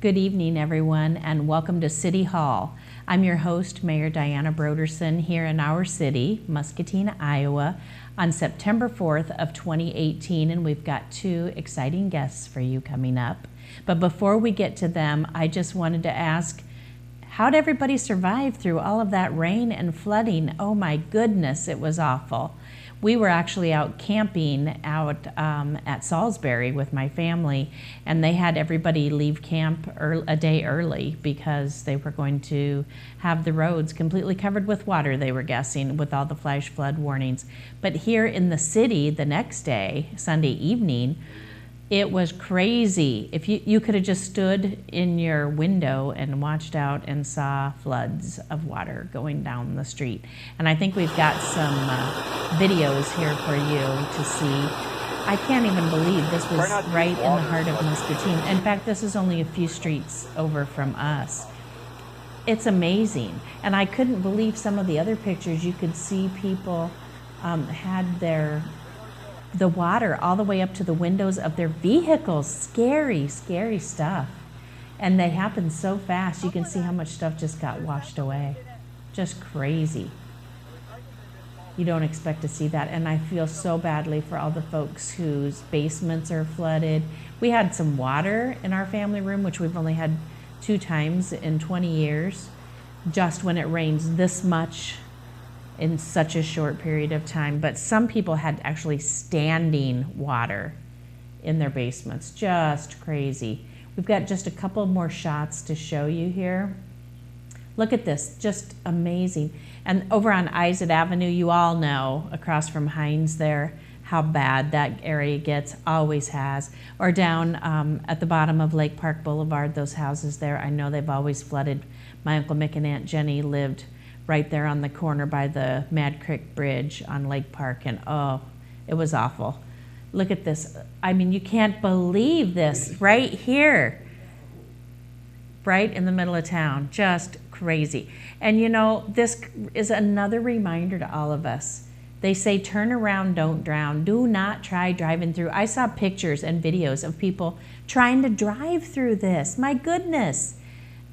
Good evening, everyone, and welcome to City Hall. I'm your host, Mayor Diana Broderson, here in our city, Muscatine, Iowa, on September 4th of 2018, and we've got two exciting guests for you coming up. But before we get to them, I just wanted to ask, how'd everybody survive through all of that rain and flooding? Oh my goodness, it was awful. We were actually out camping out at Salisbury with my family, and they had everybody leave camp a day early because they were going to have the roads completely covered with water, they were guessing, with all the flash flood warnings. But here in the city the next day, Sunday evening, it was crazy. If you could have just stood in your window and watched out and saw floods of water going down the street. And I think we've got some videos here for you to see. I can't even believe this was right in the heart of Muscatine. In fact, this is only a few streets over from us. It's amazing. And I couldn't believe some of the other pictures. You could see people had the water all the way up to the windows of their vehicles. Scary, scary stuff. And they happened so fast. You can see how much stuff just got washed away. Just crazy. You don't expect to see that. And I feel so badly for all the folks whose basements are flooded. We had some water in our family room, which we've only had 2 times in 20 years. Just when it rains this much in such a short period of time. But some people had actually standing water in their basements. Just crazy. We've got just a couple more shots to show you here. Look at this, just amazing. And over on Isaac Avenue, you all know, across from Hines there, how bad that area gets, always has. Or down at the bottom of Lake Park Boulevard, those houses there, I know they've always flooded. My Uncle Mick and Aunt Jenny lived right there on the corner by the Mad Creek Bridge on Lake Park, and oh, it was awful. Look at this. I mean, you can't believe this right here, right in the middle of town. Just crazy. And you know, this is another reminder to all of us. They say, turn around, don't drown. Do not try driving through. I saw pictures and videos of people trying to drive through this. My goodness.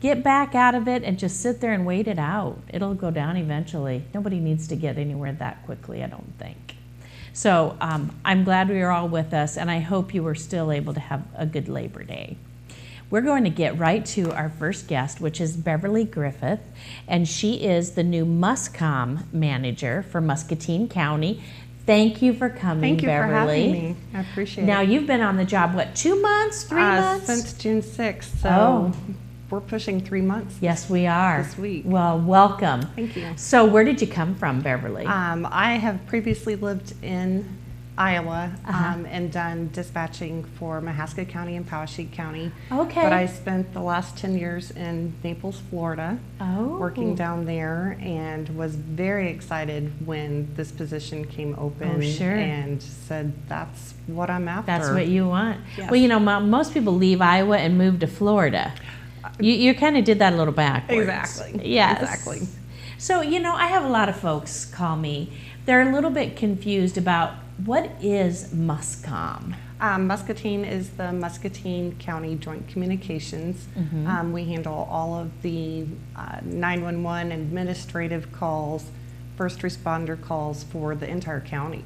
Get back out of it and just sit there and wait it out. It'll go down eventually. Nobody needs to get anywhere that quickly, I don't think. So I'm glad we are all with us, and I hope you were still able to have a good Labor Day. We're going to get right to our first guest, which is Beverly Griffith, and she is the new Muscom manager for Muscatine County. Thank you for coming, Thank you Beverly. for having me. I appreciate it. Now, you've been on the job, what, 2 months, 3 months? Since June 6th, so we're pushing 3 months. Yes, we are. This week. Well, welcome. Thank you. So where did you come from, Beverly? I have previously lived in Iowa and done dispatching for Muscatine County and Poweshiek County. Okay. But I spent the last 10 years in Naples, Florida, working down there, and was very excited when this position came open. Oh, sure. And said, that's what I'm after. That's what you want. Yes. Well, you know, most people leave Iowa and move to Florida. You kind of did that a little backwards. Exactly. Yes. Exactly. So, you know, I have a lot of folks call me. They're a little bit confused about what is Muscom? Muscatine is the Muscatine County Joint Communications. We handle all of the 911 administrative calls, first responder calls for the entire county.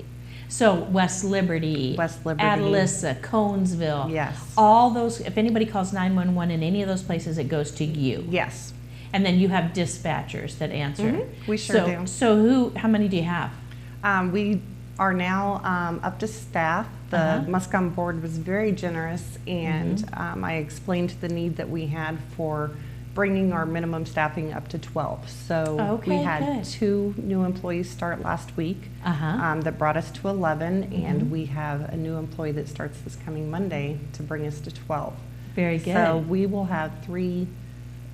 So West Liberty, Atalissa, Conesville, yes, all those. If anybody calls 911 in any of those places, it goes to you. Yes. And then you have dispatchers that answer. We sure do. So how many do you have? We are now up to staff. The Muscom board was very generous, and I explained the need that we had for bringing our minimum staffing up to 12. So we had 2 new employees start last week that brought us to 11, and we have a new employee that starts this coming Monday to bring us to 12. Very good. So we will have 3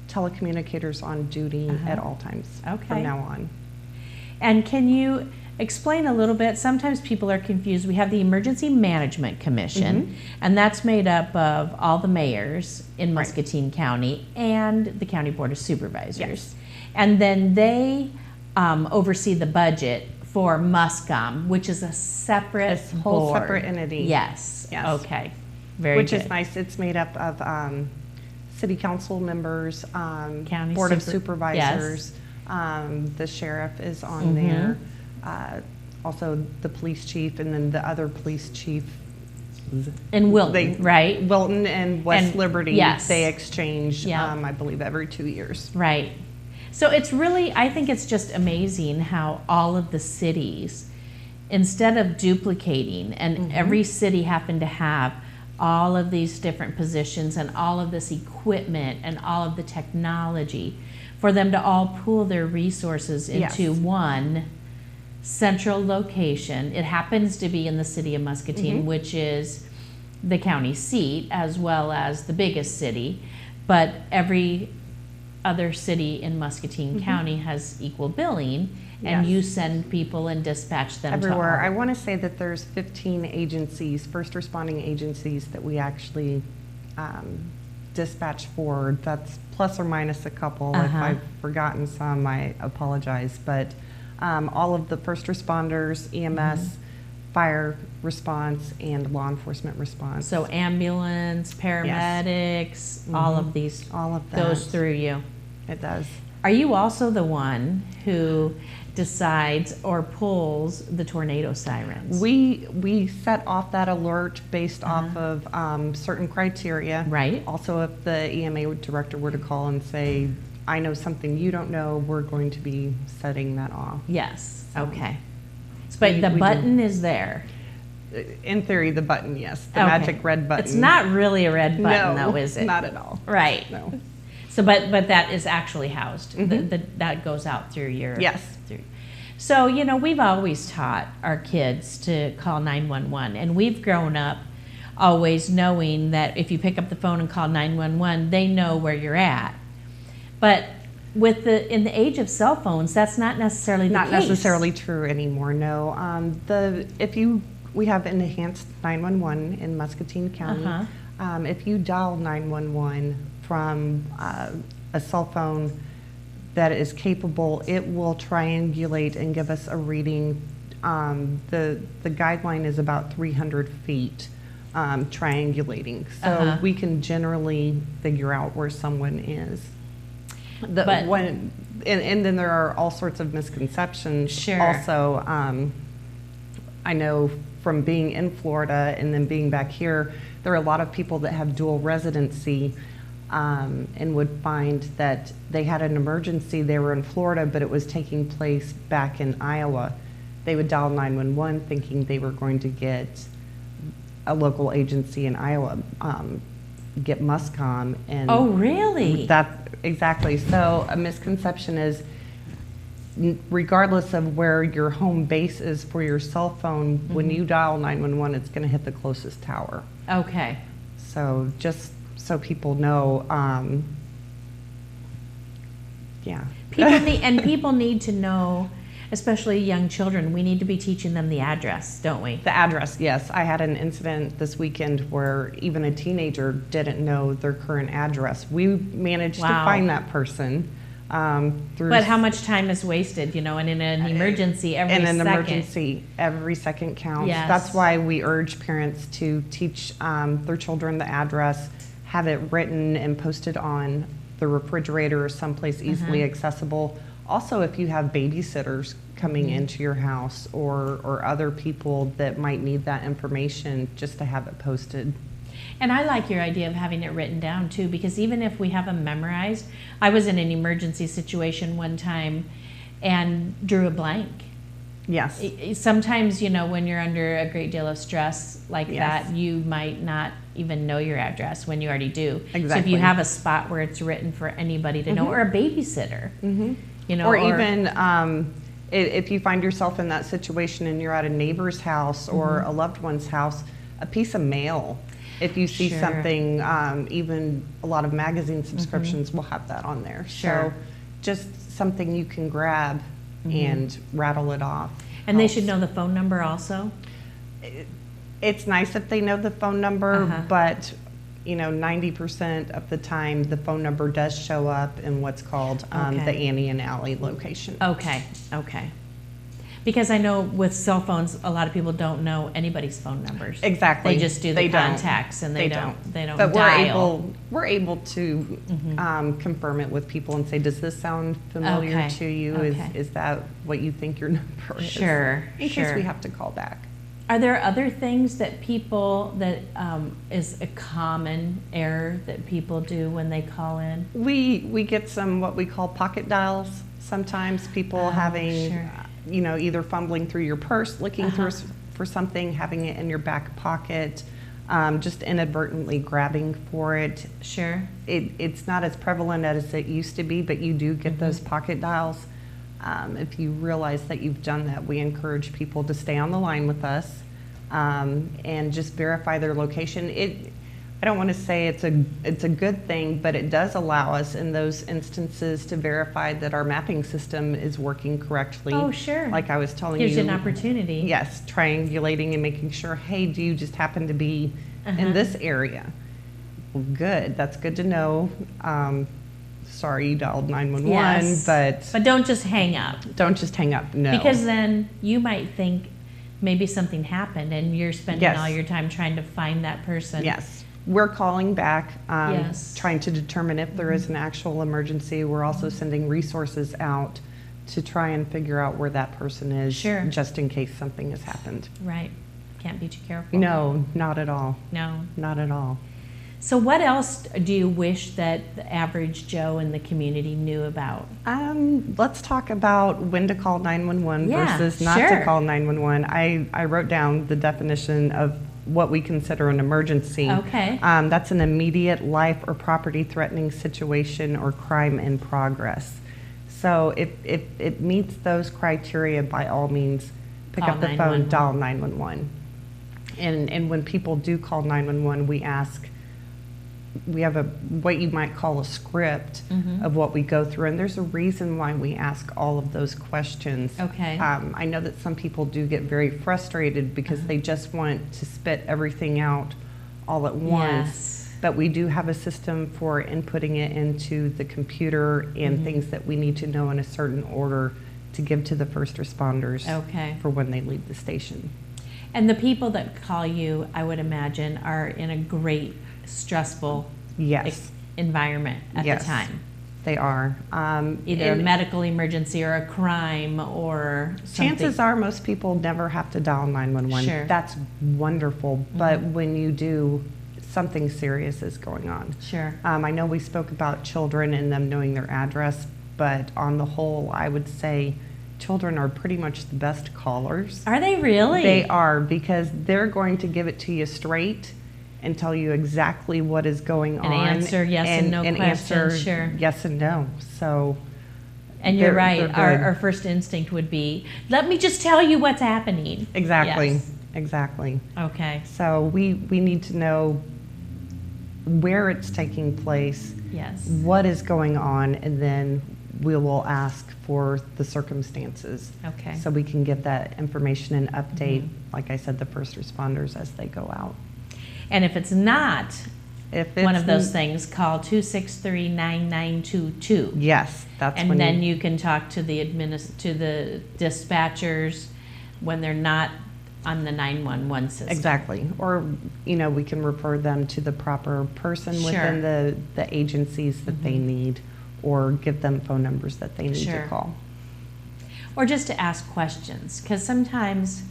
telecommunicators on duty at all times from now on. And can you explain a little bit? Sometimes people are confused. We have the Emergency Management Commission, and that's made up of all the mayors in Muscatine County and the County Board of Supervisors. Yes. And then they oversee the budget for Muscom, which is a separate whole board. separate entity. Yes. Yes. Okay. Very Which good. is nice. It's made up of city council members, County board of super- supervisors, the sheriff is on there, also the police chief, and then the other police chief. In Wilton, right? Wilton and West And- Liberty, yes. they exchange, Yeah. I believe, every 2 years. Right. So it's really, I think it's just amazing how all of the cities, instead of duplicating, and every city happened to have all of these different positions and all of this equipment and all of the technology, for them to all pool their resources into Yes. one central location. It happens to be in the city of Muscatine, which is the county seat as well as the biggest city, but every other city in Muscatine County has equal billing, and Yes. you send people and dispatch them Everywhere. I to all. want to say that there's 15 agencies, first responding agencies, that we actually dispatch for. That's plus or minus a couple. If I've forgotten some, I apologize. But all of the first responders, EMS, fire response, and law enforcement response. So ambulance, paramedics, all of these all of that. goes through you. It does. Are you also the one who decides or pulls the tornado sirens? We set off that alert based off of certain criteria. Right. Also, if the EMA director were to call and say, I know something you don't know, we're going to be setting that off. Yes, okay. But we the do. button is there. In theory, the button, yes. The Okay. magic red button. It's not really a red button No, though, is it? not at all. Right. No. So, but that is actually housed. That goes out through your. Yes. Through. So, you know, we've always taught our kids to call 911, and we've grown up always knowing that if you pick up the phone and call 911, they know where you're at. But in the age of cell phones, that's not necessarily the Not case. necessarily true anymore, no. We have enhanced 911 in Muscatine County. If you dial 911 from a cell phone that is capable, it will triangulate and give us a reading. The guideline is about 300 feet triangulating, so we can generally figure out where someone is. And then there are all sorts of misconceptions. Sure. Also, I know from being in Florida and then being back here, there are a lot of people that have dual residency and would find that they had an emergency. They were in Florida, but it was taking place back in Iowa. They would dial 911 thinking they were going to get a local agency in Iowa, get Muscom. And Oh, really? Exactly. So a misconception is, regardless of where your home base is for your cell phone, when you dial 911, it's going to hit the closest tower. Okay. So just so people know, yeah. People need to know, especially young children, we need to be teaching them the address, don't we? The address, yes. I had an incident this weekend where even a teenager didn't know their current address. We managed to find that person through. But how much time is wasted, you know, and in an emergency, every second. In an emergency, every second counts. Yes. That's why we urge parents to teach their children the address, have it written and posted on the refrigerator or someplace easily accessible. Also, if you have babysitters coming into your house or other people that might need that information, just to have it posted. And I like your idea of having it written down too, because even if we have them memorized, I was in an emergency situation one time and drew a blank. Yes. Sometimes, you know, when you're under a great deal of stress like Yes. that, you might not even know your address when you already do. So if Exactly. you have a spot where it's written for anybody to know, or a babysitter, you know, Or even if you find yourself in that situation and you're at a neighbor's house or a loved one's house, a piece of mail. If you see Sure. something, even a lot of magazine subscriptions will have that on there. Sure. So just something you can grab and rattle it off. and they helps. should know the phone number also. It's nice if they know the phone number, but you know, 90% of the time the phone number does show up in what's called the Annie and Allie location. Okay, okay. Because I know with cell phones, a lot of people don't know anybody's phone numbers. Exactly. They just do the contacts, and they don't But dial. we're able to confirm it with people and say, does this sound familiar Okay. to you? Okay. Is that what you think your number is? Sure, In sure. case we have to call back. Are there other things that people, that is a common error that people do when they call in? We get some what we call pocket dials. Sometimes people having, sure. Either fumbling through your purse, looking through for something, having it in your back pocket, just inadvertently grabbing for it. Sure. It's not as prevalent as it used to be, but you do get those pocket dials. If you realize that you've done that, we encourage people to stay on the line with us and just verify their location. I don't want to say it's a good thing, but it does allow us in those instances to verify that our mapping system is working correctly. Oh, sure. Like I was telling you. Gives you an opportunity. Yes, triangulating and making sure, hey, do you just happen to be in this area? Well, good. That's good to know. Sorry, you dialed 911, Yes. but don't just hang up. don't just hang up. No. Because then you might think maybe something happened and you're spending Yes. all your time trying to find that person. Yes. We're calling back, Yes. trying to determine if there is an actual emergency. We're also sending resources out to try and figure out where that person is, Sure. just in case something has happened. Right. Can't be too careful. No, not at all. No. Not at all. So what else do you wish that the average Joe in the community knew about? Let's talk about when to call 911 Yeah, versus not sure. to call 911. I wrote down the definition of what we consider an emergency. Okay. That's an immediate life or property threatening situation or crime in progress. So if it meets those criteria, by all means, pick Call up the 911. phone, dial 911. And when people do call 911, we have what you might call a script of what we go through, and there's a reason why we ask all of those questions. Okay. I know that some people do get very frustrated because they just want to spit everything out all at once. Yes. But we do have a system for inputting it into the computer and things that we need to know in a certain order to give to the first responders Okay. for when they leave the station. And the people that call you, I would imagine, are in a great stressful Yes. environment at Yes. the time. They are. Either a and medical emergency or a crime or something. chances are most people never have to dial 911. Sure. That's wonderful. But when you do, something serious is going on. Sure. I know we spoke about children and them knowing their address, but on the whole, I would say children are pretty much the best callers. Are they really? They are, because they're going to give it to you straight and tell you exactly what is going on. answer yes and no questions, answer sure. yes and no. So, And you're they're right. good. Our first instinct would be, let me just tell you what's happening. exactly, Yes. exactly. Okay. So we need to know where it's taking place, Yes. what is going on, and then we will ask for the circumstances. Okay. So we can get that information and update, like I said, the first responders as they go out. And if it's not If one it's of those things, call 263-9922. Yes, that's And when then you can talk to the to the dispatchers when they're not on the 911 system. exactly. Or, we can refer them to the proper person Sure. within the agencies that they need, or give them phone numbers that they need Sure. to call. Or just to ask questions, because sometimes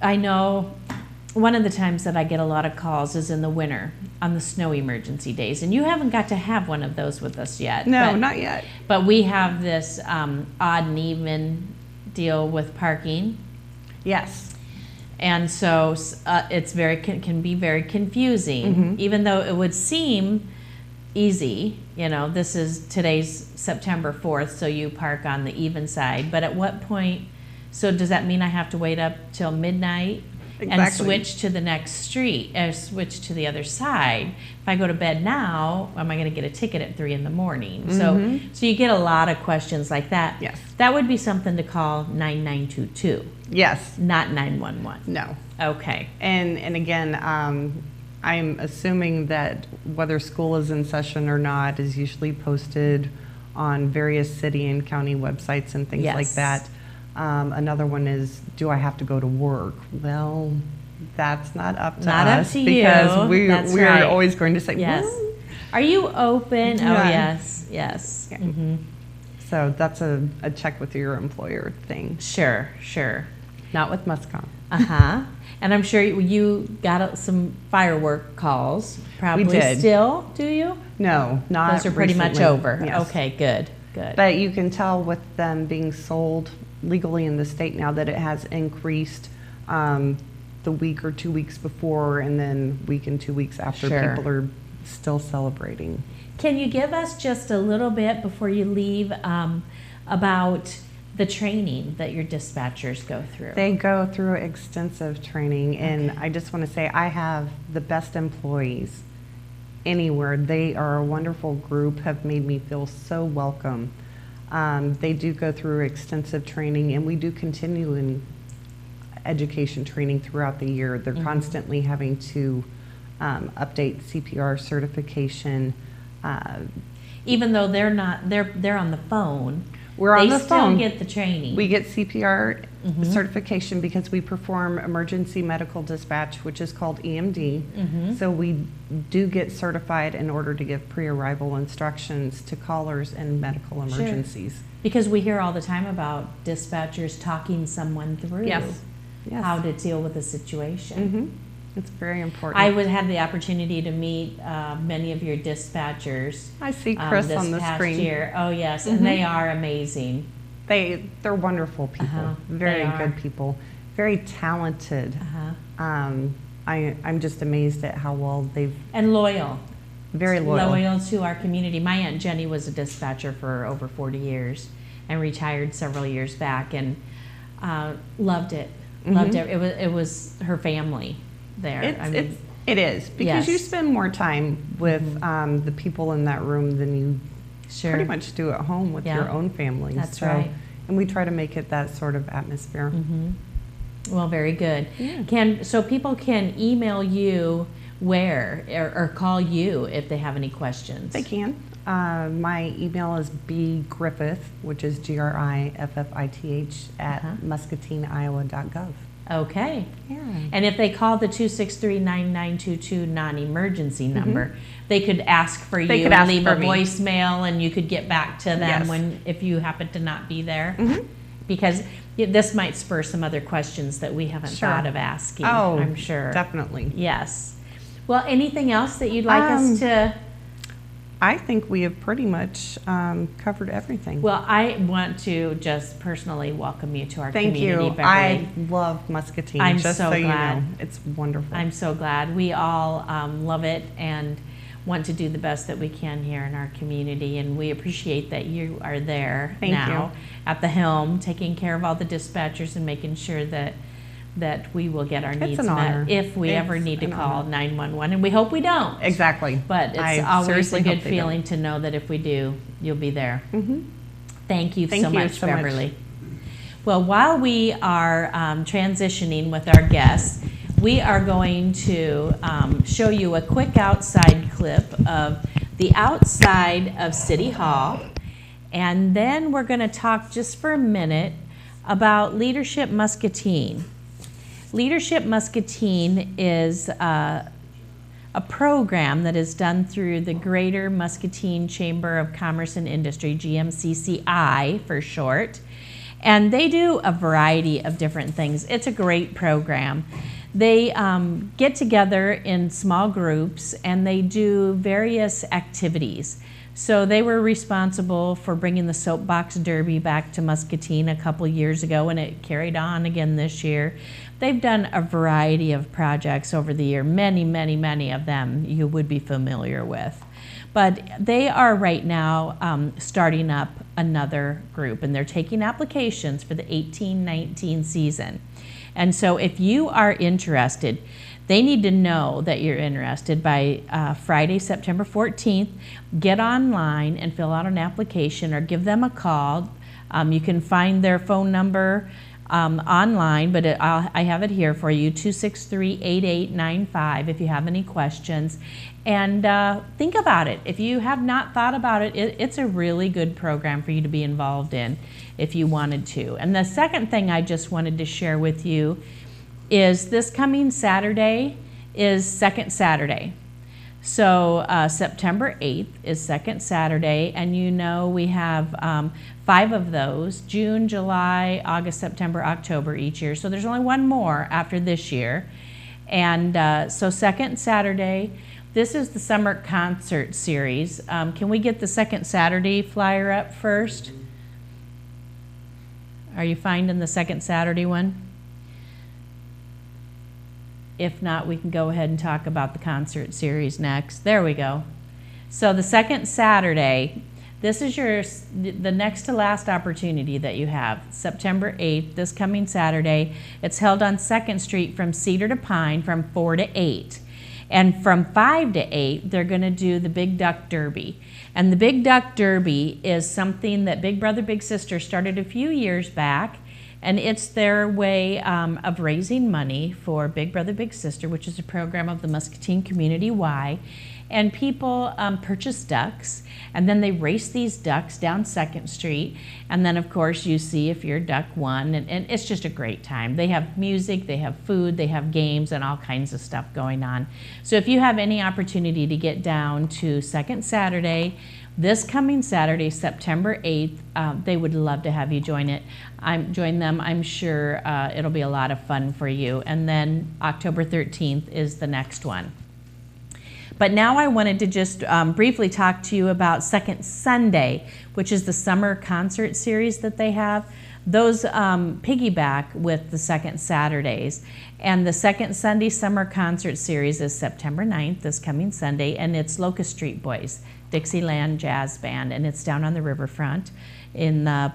I know one of the times that I get a lot of calls is in the winter on the snow emergency days, and you haven't got to have one of those with us yet. No, but, not yet. But we have this odd and even deal with parking, Yes. and so it's can be very confusing, even though it would seem easy. Today's September 4th, so you park on the even side. But at what point? So does that mean I have to wait up till midnight and Exactly. switch to the next street, or switch to the other side? If I go to bed now, am I going to get a ticket at 3 in the morning? So you get a lot of questions like that. Yes. That would be something to call 9922, Yes. not 911. No. Okay. And again, I'm assuming that whether school is in session or not is usually posted on various city and county websites and things like Yes. that. Another one is, do I have to go to work? Well, that's not up to Not us up to because you. That's we're right. always going to say, Yes. well, Are you open? Yeah. Oh, yes, yes. Yeah. Mm-hmm. So that's a check with your employer thing. Sure, sure. Not with Muscatine. Uh-huh. And I'm sure you got some firework calls. Probably did. Still, do you? No, not Those are pretty much recently. over. Yes. Okay, good, good. But you can tell with them being sold legally in the state now that it has increased the week or 2 weeks before, and then week and 2 weeks after. Sure. People are still celebrating. Can you give us just a little bit before you leave about the training that your dispatchers go through? They go through extensive training, and I just want to say I have the best employees anywhere. They are a wonderful group, have made me feel so welcome. They do go through extensive training, and we do continuing education training throughout the year. They're constantly having to update CPR certification. Even though they're on the phone, We're on the phone. They still get the training. We get CPR certification because we perform emergency medical dispatch, which is called EMD. So we do get certified in order to give pre-arrival instructions to callers in medical emergencies. Because we hear all the time about dispatchers talking someone through Yes. how to deal with a situation. It's very important. I would have the opportunity to meet many of your dispatchers. I see Chris this on the past screen. year. Oh yes, and they are amazing. They're wonderful people, very They are. good people, very talented. I'm just amazed at how well they've, And loyal. very loyal. Loyal to our community. My Aunt Jenny was a dispatcher for over 40 years and retired several years back, and loved it. Loved it. It was her family there. It is, because you Yes. spend more time with the people in that room than you Sure. pretty much do at home with Yeah. your own family. That's right. And we try to make it that sort of atmosphere. Well, very good. Yeah. So people can email you where or call you if they have any questions. They can. My email is bgriffith, which is GRIFFITH at muscatineiowa.gov. Okay. Yeah. And if they call the 263-9922 non-emergency number, they could ask for you could and ask leave for a me. voicemail, and you could get back to them Yes. if you happen to not be there. Because this might spur some other questions that we haven't Sure. thought of asking, Oh, I'm sure. definitely. Yes. Well, anything else that you'd like us to... I think we have pretty much covered everything. Well, I want to just personally welcome you to our Thank community, you. Beverly. I love Muscatine. I'm just so so glad. you know, it's wonderful. I'm so glad. We all love it and want to do the best that we can here in our community, and we appreciate that you are there Thank now you. at the helm, taking care of all the dispatchers and making sure that we will get our needs an honor. met if we ever It's need to an call honor. 911, and we hope we don't. Exactly. But it's I always seriously a good hope they don't. feeling to know that if we do, you'll be there. Thank you Thank so you much, so much. Beverly. Well, while we are transitioning with our guests, we are going to show you a quick outside clip of the outside of City Hall, and then we're going to talk just for a minute about Leadership Muscatine. Leadership Muscatine is a program that is done through the Greater Muscatine Chamber of Commerce and Industry, GMCCI for short. And they do a variety of different things. It's a great program. They get together in small groups and they do various activities. So they were responsible for bringing the Soapbox Derby back to Muscatine a couple years ago, and it carried on again this year. They've done a variety of projects over the year, many of them you would be familiar with. But they are right now starting up another group, and they're taking applications for the 18-19 season. And so if you are interested, they need to know that you're interested by Friday, September 14th. Get online and fill out an application or give them a call. You can find their phone number online, but I have it here for you, 263-8895 if you have any questions. And think about it. If you have not thought about it, it's a really good program for you to be involved in if you wanted to. And the second thing I just wanted to share with you is this coming Saturday is Second Saturday. So September 8th is Second Saturday, and you know we have 5 of those, June, July, August, September, October each year. So there's only one more after this year. And so Second Saturday, this is the summer concert series. Can we get the Second Saturday flyer up first? Are you finding the Second Saturday one? If not, we can go ahead and talk about the concert series next. There we go. So the Second Saturday, this is the next to last opportunity that you have. September 8th, this coming Saturday. It's held on 2nd Street from Cedar to Pine from 4 to 8. And from 5 to 8, they're going to do the Big Duck Derby. And the Big Duck Derby is something that Big Brother Big Sister started a few years back. And it's their way of raising money for Big Brother Big Sister, which is a program of the Muscatine Community Y. And people purchase ducks, and then they race these ducks down 2nd Street. And then, of course, you see if your duck won, and it's just a great time. They have music, they have food, they have games, and all kinds of stuff going on. So if you have any opportunity to get down to Second Saturday, this coming Saturday, September 8th, they would love to have you join them. I'm sure it'll be a lot of fun for you. And then October 13th is the next one. But now I wanted to just briefly talk to you about Second Sunday, which is the summer concert series that they have. Those piggyback with the Second Saturdays. And the Second Sunday Summer Concert Series is September 9th, this coming Sunday, and it's Locust Street Boys, Dixieland Jazz Band, and it's down on the riverfront in the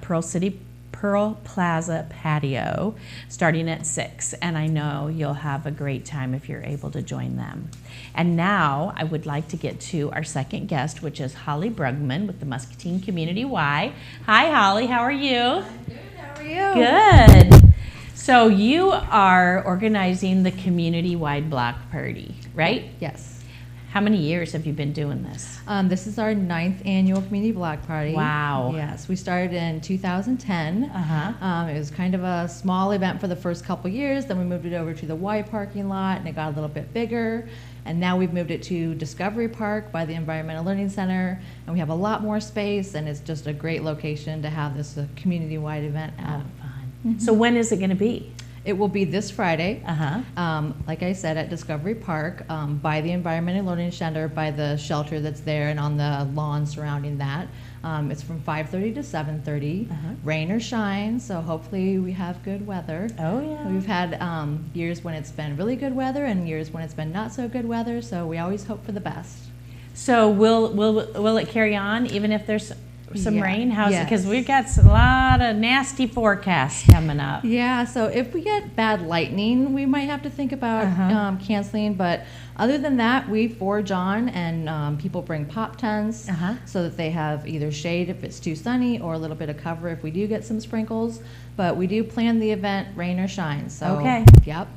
Pearl Plaza patio, starting at 6. And I know you'll have a great time if you're able to join them. And now I would like to get to our second guest, which is Holly Brugman with the Muscatine Community Y. Hi, Holly. How are you? I'm good. How are you? Good. So you are organizing the community-wide block party, right? Yes. How many years have you been doing this? This is our 9th annual community block party. Wow. Yes, we started in 2010. It was kind of a small event for the first couple years. Then we moved it over to the Y parking lot, and it got a little bit bigger. And now we've moved it to Discovery Park by the Environmental Learning Center, and we have a lot more space, and it's just a great location to have this community-wide event at. Mm-hmm. So when is it going to be? It will be this Friday, like I said, at Discovery Park, by the Environmental Learning Center, by the shelter that's there, and on the lawn surrounding that. It's from 5:30 to 7:30, rain or shine, so hopefully we have good weather. Oh yeah. We've had years when it's been really good weather and years when it's been not so good weather, so we always hope for the best. So will it carry on even if there's some rain? How's it? Because we've got a lot of nasty forecasts coming up. Yeah, so if we get bad lightning, we might have to think about canceling. But other than that, we forage on, and people bring pop tents so that they have either shade if it's too sunny or a little bit of cover if we do get some sprinkles. But we do plan the event rain or shine. So, okay. Yep.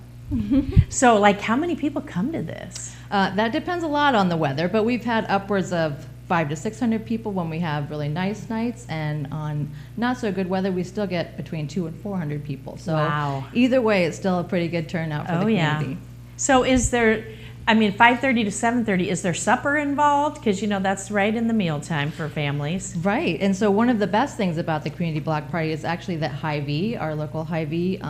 So, like, how many people come to this? That depends a lot on the weather, but we've had upwards of 500 to 600 people when we have really nice nights, and on not so good weather we still get between 200 and 400 people. So either way, it's still a pretty good turnout for the community. Yeah. So is there, I mean, 5:30 to 7:30, is there supper involved? Because you know that's right in the mealtime for families. Right, and so one of the best things about the community block party is actually that Hy-Vee, our local Hy-Vee,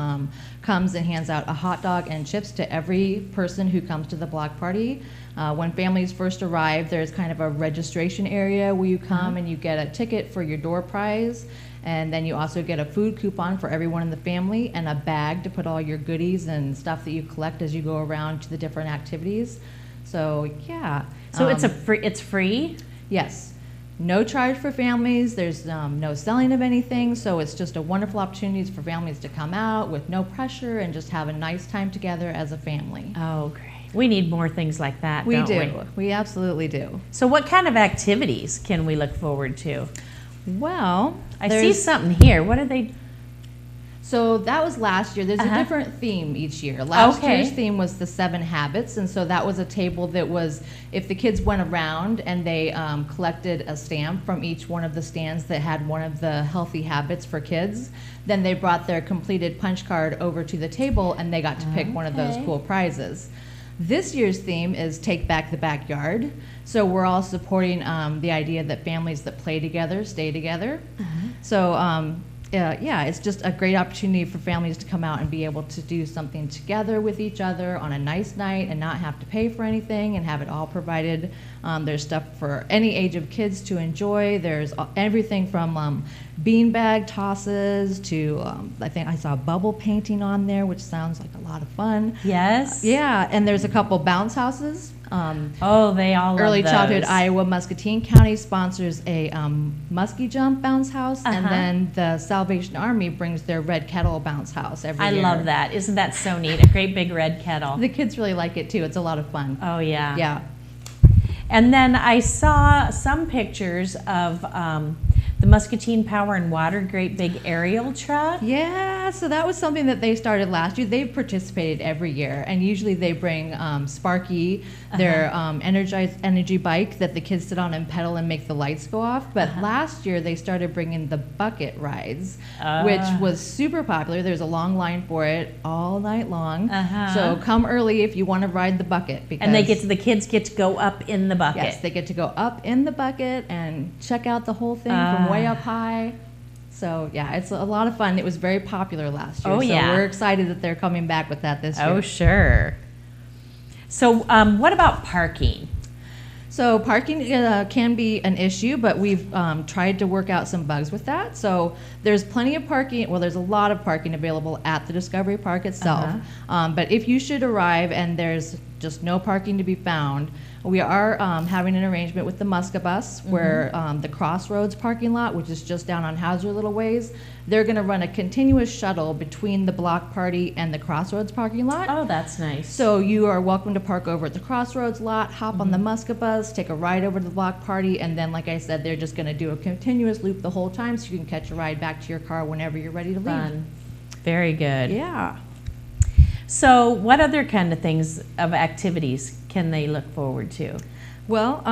comes and hands out a hot dog and chips to every person who comes to the block party. When families first arrive, there's kind of a registration area where you come and you get a ticket for your door prize, and then you also get a food coupon for everyone in the family and a bag to put all your goodies and stuff that you collect as you go around to the different activities. So yeah. So it's free? Yes. No charge for families. There's no selling of anything, so it's just a wonderful opportunity for families to come out with no pressure and just have a nice time together as a family. Oh, great. We need more things like that, don't we? We absolutely do. So what kind of activities can we look forward to? Well, I see something here. What are they? So that was last year. There's a different theme each year. Last year's theme was the 7 habits, and so that was a table that was, if the kids went around and they collected a stamp from each one of the stands that had one of the healthy habits for kids, then they brought their completed punch card over to the table and they got to pick one of those cool prizes. This year's theme is Take Back the Backyard. So we're all supporting the idea that families that play together stay together. So yeah, it's just a great opportunity for families to come out and be able to do something together with each other on a nice night and not have to pay for anything and have it all provided. There's stuff for any age of kids to enjoy. There's everything from beanbag tosses to, I think I saw bubble painting on there, which sounds like a lot of fun. Yes. Yeah, and there's a couple bounce houses. Oh, they all love Early those. Childhood Iowa Muscatine County sponsors a Muskie Jump bounce house, and then the Salvation Army brings their Red Kettle bounce house every year. I love that. Isn't that so neat? A great big red kettle. The kids really like it too. It's a lot of fun. Oh, yeah. Yeah. And then I saw some pictures of the Muscatine Power and Water great big aerial truck. Yeah, so that was something that they started last year. They've participated every year, and usually they bring Sparky, their energized energy bike that the kids sit on and pedal and make the lights go off. But last year they started bringing the bucket rides, which was super popular. There's a long line for it all night long. So come early if you want to ride the bucket. Because and the kids get to go up in the bucket. Yes, they get to go up in the bucket and check out the whole thing from way up high. So yeah, it's a lot of fun. It was very popular last year. Oh, yeah. So we're excited that they're coming back with that this year. Oh, sure. So what about parking? So parking can be an issue, but we've tried to work out some bugs with that. So there's plenty of parking. Well, there's a lot of parking available at the Discovery Park itself. But if you should arrive and there's just no parking to be found, we are having an arrangement with the Musca Bus where the Crossroads parking lot, which is just down on Hauser Little Ways, they're going to run a continuous shuttle between the block party and the Crossroads parking lot. Oh, that's nice. So you are welcome to park over at the Crossroads lot, hop on the Musca Bus, take a ride over to the block party, and then, like I said, they're just going to do a continuous loop the whole time so you can catch a ride back to your car whenever you're ready to leave. Fun. Very good. Yeah. So what other kind of things, of activities, can they look forward to? Well,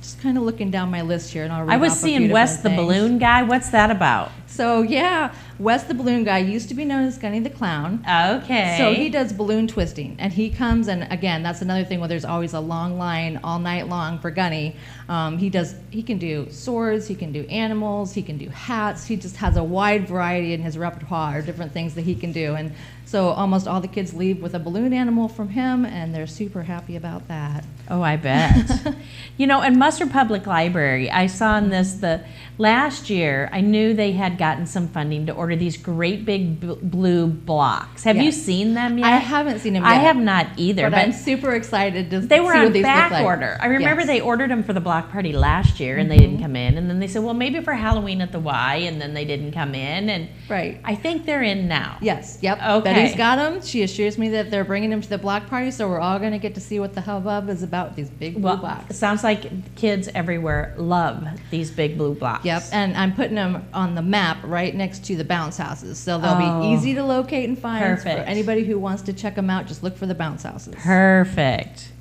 just kind of looking down my list here, and I'll read I was off a few seeing Wes the different things. Balloon Guy. What's that about? So yeah, Wes the Balloon Guy used to be known as Gunny the Clown. Okay. So he does balloon twisting, and he comes, and again, that's another thing where there's always a long line all night long for Gunny. He can do swords, he can do animals, he can do hats. He just has a wide variety in his repertoire of different things that he can do. And so almost all the kids leave with a balloon animal from him, and they're super happy about that. Oh, I bet. You know, in Mustard Public Library, I saw in the last year, I knew they had gotten some funding to order these great big blue blocks. Have you seen them yet? I haven't seen them yet. I have not either. But I'm super excited to they were see on what these back look like. order. I remember they ordered them for the block party last year, and they didn't come in. And then they said, well, maybe for Halloween at the Y, and then they didn't come in. And right. I think they're in now. Yes. Yep. Okay. Betty's got them. She assures me that they're bringing them to the block party, so we're all going to get to see what the hubbub is about with these big blue blocks. It sounds like kids everywhere love these big blue blocks. Yep. And I'm putting them on the map right next to the bounce houses, so they'll be easy to locate and find. Perfect. For anybody who wants to check them out, just look for the bounce houses. Perfect.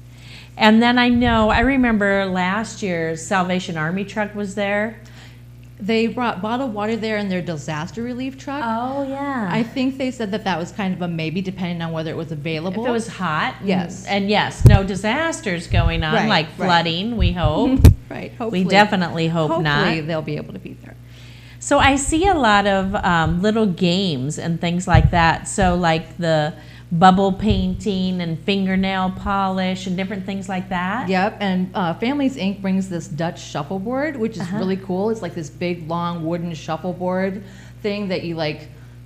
And then I remember last year's Salvation Army truck was there. They brought bottled water there in their disaster relief truck. Oh, yeah. I think they said that was kind of a maybe, depending on whether it was available. If it was hot. Yes. And yes, no disasters going on, like flooding, we hope. Right, hopefully. We definitely hope not. Hopefully they'll be able to be there. So I see a lot of little games and things like that. So like the bubble painting and fingernail polish and different things like that. Yep, and Families Inc. brings this Dutch shuffleboard, which is really cool. It's like this big, long wooden shuffleboard thing that you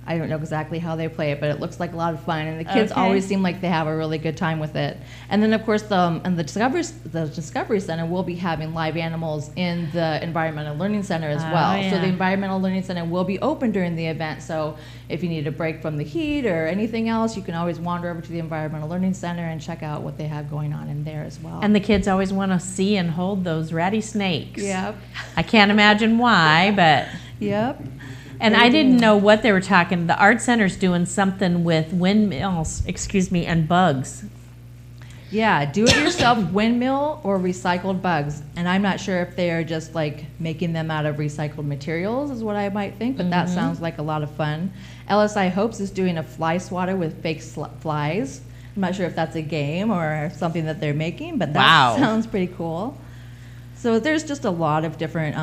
I don't know exactly how they play it, but it looks like a lot of fun, and the kids always seem like they have a really good time with it. And then, of course, the Discovery Center will be having live animals in the Environmental Learning Center as well. Yeah. So the Environmental Learning Center will be open during the event, so if you need a break from the heat or anything else, you can always wander over to the Environmental Learning Center and check out what they have going on in there as well. And the kids always want to see and hold those ratty snakes. Yep. I can't imagine why, but... Yep. And They I didn't do. know what they were talking. The art center's doing something with windmills, and bugs. Yeah, do-it-yourself windmill or recycled bugs. And I'm not sure if they are just like making them out of recycled materials is what I might think, but that sounds like a lot of fun. LSI Hopes is doing a fly swatter with fake flies. I'm not sure if that's a game or something that they're making, but that Wow. sounds pretty cool. So there's just a lot of different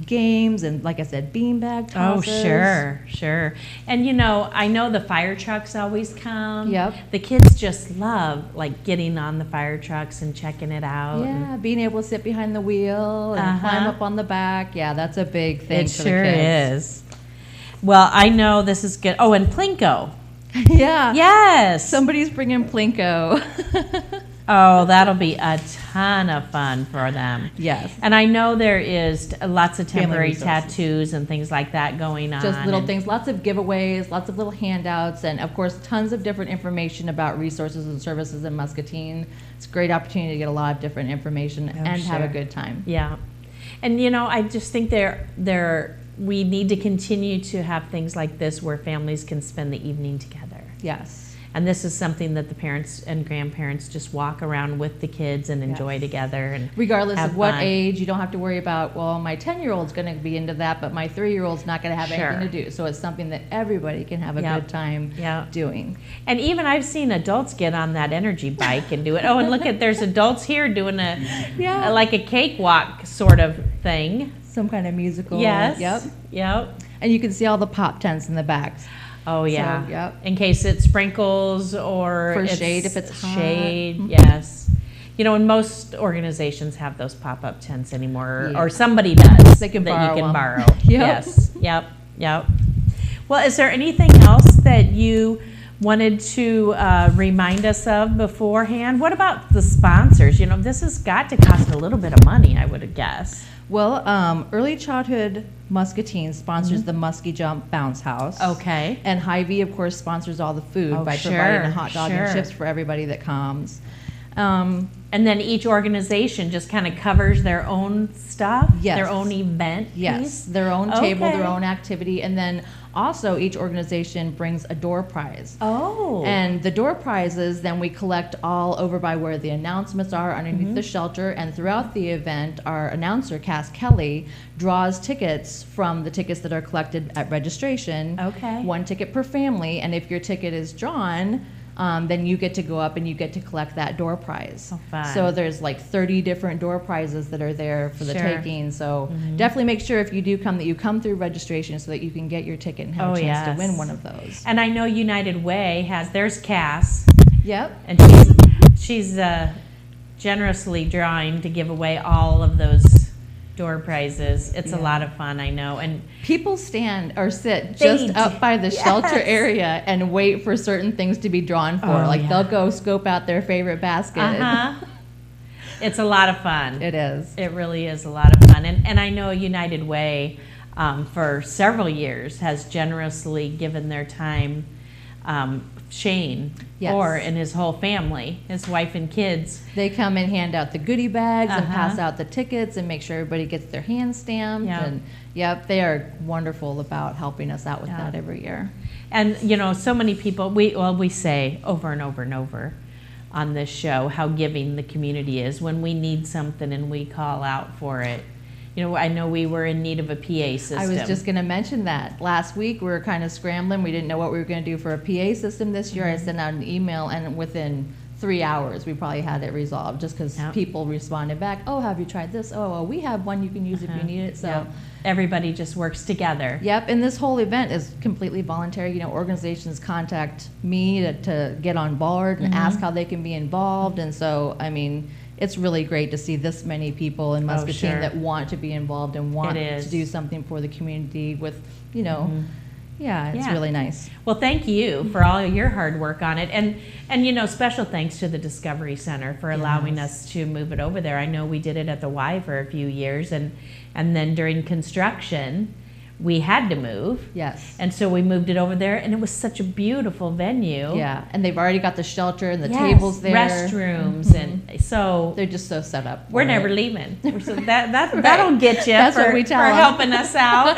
games and, like I said, beanbag Oh, tosses. sure. And I know the fire trucks always come. Yep. The kids just love like getting on the fire trucks and checking it out. Yeah, being able to sit behind the wheel and climb up on the back. Yeah, that's a big thing It for sure the kids. is. Well, I know this is good. Oh, and Plinko. Yeah. Yes. Somebody's bringing Plinko. Oh, that'll be a ton of fun for them. Yes. And I know there is lots of Family temporary resources. tattoos and things like that going on. Just little and- things, lots of giveaways, lots of little handouts, and of course, tons of different information about resources and services in Muscatine. It's a great opportunity to get a lot of different information and have a sure. good time. Yeah. And I just think we need to continue to have things like this where families can spend the evening together. Yes. And this is something that the parents and grandparents just walk around with the kids and enjoy Yes. together. And Regardless have of what fun. age, you don't have to worry about, well, my 10-year-old's going to be into that, but my 3-year-old's not going to have Sure. anything to do. So it's something that everybody can have a Yep. good time Yep. doing. And even I've seen adults get on that energy bike and do it. Oh, and look there's adults here doing Yeah. like a cakewalk sort of thing. Some kind of musical. Yes. Yep. Yep. And you can see all the pop tents in the back. Oh yeah. So, yep. In case it sprinkles or For shade if it's hot. shade. Yes. And most organizations have those pop-up tents anymore, Yeah. or somebody does They can that borrow you can them. borrow. Yep. Yes. Yep. Well, is there anything else that you wanted to remind us of beforehand? What about the sponsors? This has got to cost a little bit of money, I would guess. Well, Early Childhood Muscatine sponsors the Muskie Jump Bounce House. Okay. And Hy-Vee, of course, sponsors all the food Oh, by sure, providing a hot dog sure. and chips for everybody that comes. And then each organization just kind of covers their own stuff, Yes. their own event Yes, piece? their own table, Okay. their own activity, and then also each organization brings a door prize. Oh. And the door prizes, then we collect all over by where the announcements are underneath Mm-hmm. the shelter. And throughout the event, our announcer, Cass Kelly, draws tickets from the tickets that are collected at registration. Okay. One ticket per family. And if your ticket is drawn, then you get to go up and you get to collect that door prize. Oh, fun. So there's like 30 different door prizes that are there for the Sure. taking. So definitely make sure if you do come that you come through registration so that you can get your ticket and have Oh, a chance to yes. win one of those. And I know United Way there's Cass, Yep. and she's generously drawing to give away all of those door prizes. It's a Yeah. lot of fun, I know. And People stand or sit They just up by the do. shelter Yes. area and wait for certain things to be drawn for. Oh, like yeah. they'll go scope out their favorite basket. It's a lot of fun. It is. It really is a lot of fun. And I know United Way for several years has generously given their time. Shane Yes. and his whole family, his wife and kids. They come and hand out the goodie bags and Uh-huh. pass out the tickets and make sure everybody gets their hand stamped. Yeah. And yep, they are wonderful about helping us out with Yeah. that every year. And so many people, we say over and over and over on this show how giving the community is when we need something and we call out for it. I know we were in need of a PA system. I was just going to mention that. Last week we were kind of scrambling. We didn't know what we were going to do for a PA system this year. I sent out an email, and within 3 hours we probably had it resolved just because Yep. people responded back, oh, have you tried this? Oh, well, we have one you can use if you need it. So. Yep. Everybody just works together. Yep, and this whole event is completely voluntary. Organizations contact me to get on board and ask how they can be involved. And so, I mean, it's really great to see this many people in Muscatine sure. that want to be involved and want It is. to do something for the community with, yeah, it's Yeah. really nice. Well, thank you for all of your hard work on it. And special thanks to the Discovery Center for allowing us to move it over there. I know we did it at the Y for a few years, and then during construction, we had to move. Yes. And so we moved it over there, and it was such a beautiful venue. Yeah, and they've already got the shelter and the Yes, tables there. restrooms, and so They're just so set up. we're for never it. leaving. So that'll get you That's for, what we tell for 'em. helping us out.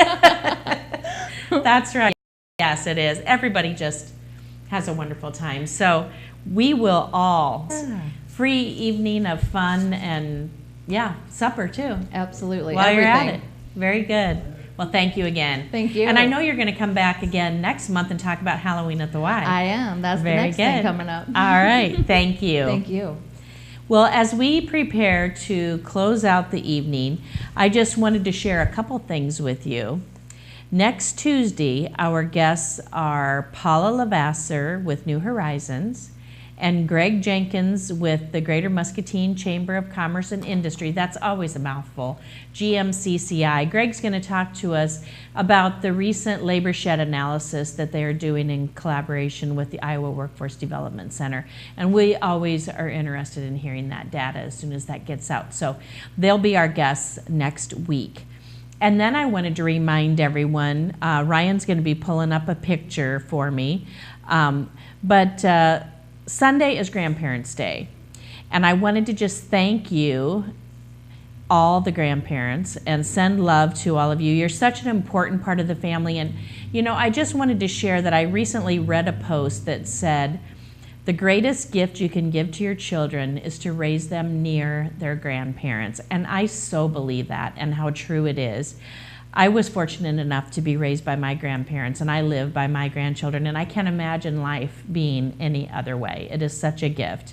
That's right. Yes, it is. Everybody just has a wonderful time. So we will all free evening of fun and supper too. Absolutely. While Everything. you're at it. Very good. Well, thank you again. Thank you. And I know you're going to come back again next month and talk about Halloween at the Y. I am. That's Very the next good. thing coming up. All right. Thank you. Thank you. Well, as we prepare to close out the evening, I just wanted to share a couple things with you. Next Tuesday, our guests are Paula Lavasser with New Horizons and Greg Jenkins with the Greater Muscatine Chamber of Commerce and Industry. That's always a mouthful. GMCCI. Greg's going to talk to us about the recent labor shed analysis that they are doing in collaboration with the Iowa Workforce Development Center. And we always are interested in hearing that data as soon as that gets out. So they'll be our guests next week. And then I wanted to remind everyone, Ryan's going to be pulling up a picture for me, but Sunday is Grandparents' Day. And I wanted to just thank you, all the grandparents, and send love to all of you. You're such an important part of the family. And, you know, I just wanted to share that I recently read a post that said, the greatest gift you can give to your children is to raise them near their grandparents. And I so believe that and how true it is. I was fortunate enough to be raised by my grandparents, and I live by my grandchildren, and I can't imagine life being any other way. It is such a gift.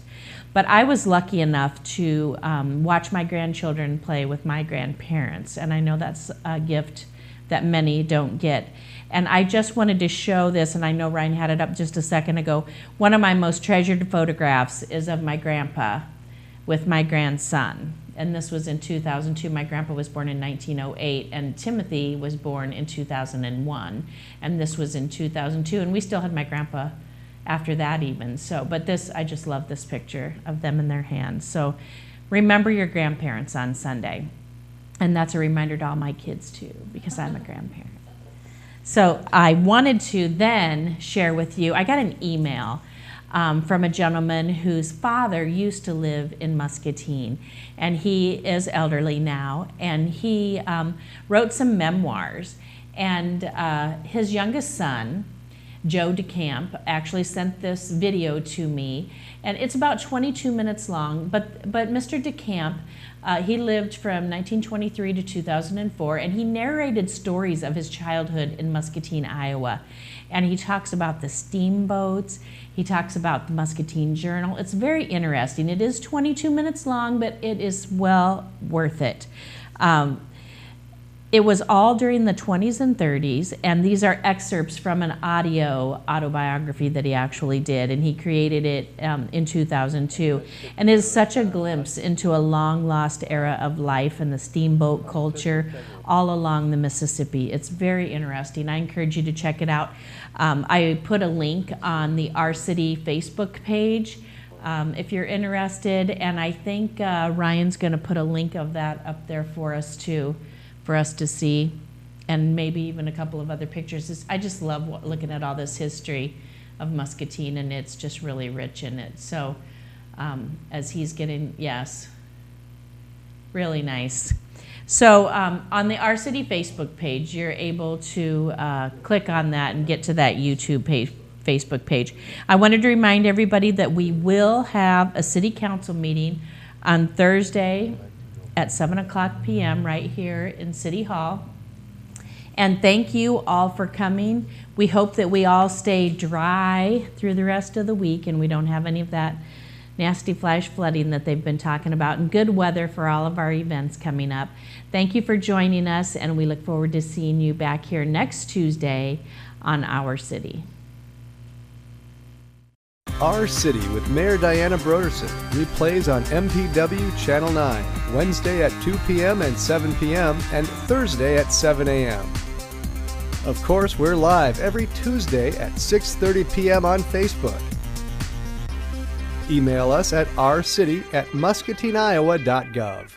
But I was lucky enough to watch my grandchildren play with my grandparents, and I know that's a gift that many don't get. And I just wanted to show this, and I know Ryan had it up just a second ago. One of my most treasured photographs is of my grandpa with my grandson. And this was in 2002. My grandpa was born in 1908, and Timothy was born in 2001. And this was in 2002, and we still had my grandpa after that even. So, but this, I just love this picture of them in their hands. So remember your grandparents on Sunday. And that's a reminder to all my kids too, because I'm a grandparent. So I wanted to then share with you, I got an email from a gentleman whose father used to live in Muscatine, and he is elderly now, and he wrote some memoirs, and his youngest son, Joe DeCamp, actually sent this video to me, and it's about 22 minutes long, but Mr. DeCamp, he lived from 1923 to 2004, and he narrated stories of his childhood in Muscatine, Iowa. And he talks about the steamboats, he talks about the Muscatine Journal. It's very interesting. It is 22 minutes long, but it is well worth it. It was all during the 20s and 30s, and these are excerpts from an audio autobiography that he actually did, and he created it in 2002. And it is such a glimpse into a long-lost era of life and the steamboat culture all along the Mississippi. It's very interesting. I encourage you to check it out. I put a link on the Our City Facebook page if you're interested, and I think Ryan's going to put a link of that up there for us too, for us to see, and maybe even a couple of other pictures. I just love looking at all this history of Muscatine, and it's just really rich in it. So as he's getting, yes, really nice. So on the Our City Facebook page, you're able to click on that and get to that YouTube page, Facebook page. I wanted to remind everybody that we will have a city council meeting on Thursday at 7:00 p.m. right here in City Hall. And thank you all for coming. We hope that we all stay dry through the rest of the week and we don't have any of that nasty flash flooding that they've been talking about, and good weather for all of our events coming up. Thank you for joining us, and we look forward to seeing you back here next Tuesday on Our City. Our City with Mayor Diana Broderson replays on MPW Channel 9, Wednesday at 2 p.m. and 7 p.m. and Thursday at 7 a.m. Of course, we're live every Tuesday at 6:30 p.m. on Facebook. Email us at ourcity@muscatineiowa.gov.